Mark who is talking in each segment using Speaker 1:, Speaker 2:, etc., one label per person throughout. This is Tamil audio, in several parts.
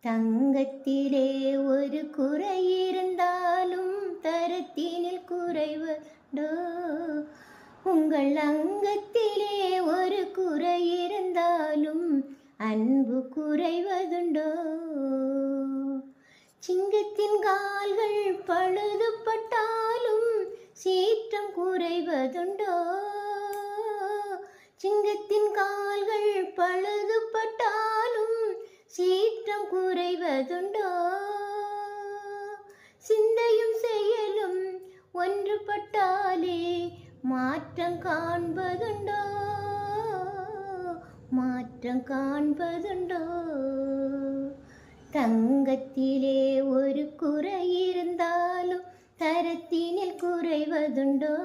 Speaker 1: தங்கத்திலே ஒரு குறை இருந்தாலும் தரத்தினில் குறைவதோ? உங்கள் அங்கத்திலே ஒரு குறை இருந்தாலும் அன்பு குறைவதுண்டோ? சிங்கத்தின் கால்கள் பழுதுபட்டாலும் சீற்றம் குறைவதுண்டோ? சிங்கத்தின் கால்கள் பழுதுபட்டாலும் சீற்றம் குறைவதுண்டோ? சிந்தையும் செயலும் ஒன்றுபட்டாலே மாற்றம் காண்பதுண்டோ? மாற்றம் காண்பதுண்டோ? தங்கத்திலே ஒரு குறை இருந்தாலும் தரத்தினில் குறைவதுண்டோ?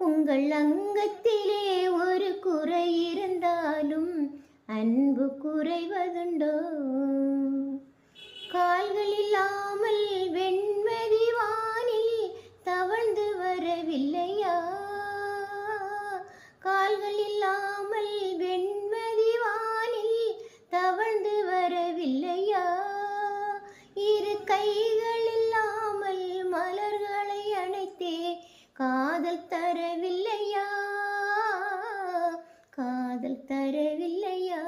Speaker 1: உங்கள் அங்கத்திலே ஒரு குறை இருந்தாலும் அன்பு குறைவதுண்டோ? கால்கள் இல்லாமல் வெண்மதி வானில் தவழ்ந்து வரவில்லையா? கால்கள் இல்லாமல் வெண்மதி வானில் தவழ்ந்து வரவில்லையா? இரு கைகள் இல்லாமல் மலர்களை அணைத்தே காதல் தரவில்லையா? காதல் தரவில்லையா?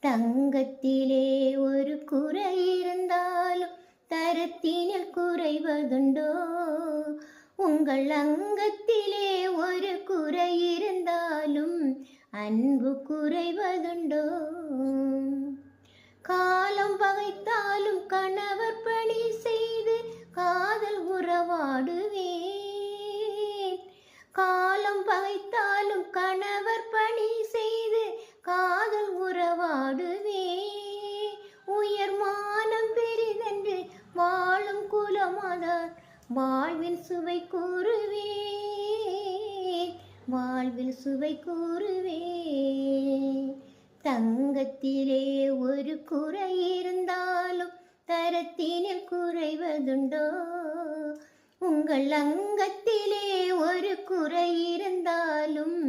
Speaker 1: தங்கத்திலே ஒரு குறை இருந்தாலும் தரத்தினில் குறைவதுண்டோ? உங்கள் அங்கத்திலே ஒரு குறை இருந்தாலும் அன்பு குறைவதுண்டோ? காலம் பகைத்தாலும் கணவர் பணி செய்து காதல் உறவாடுவேன். காலம் பகைத்தாலும் கணவர் பணி செய்து காதல் உறவாடுவேன். உயர் மானம் பெரிதென்று வாழும் குலமாதார் வாழ்வில் சுவை கூறுவேன். வாழ்வில் சுவை கூறுவேன். தங்கத்திலே ஒரு குறை இருந்தாலும் தரத்தினில் குறைவதுண்டோ? உங்கள் அங்கத்திலே ஒரு குறை இருந்தாலும்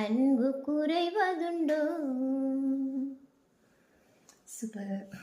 Speaker 1: அன்பு குறைவதுண்டோ?
Speaker 2: சூப்பர்.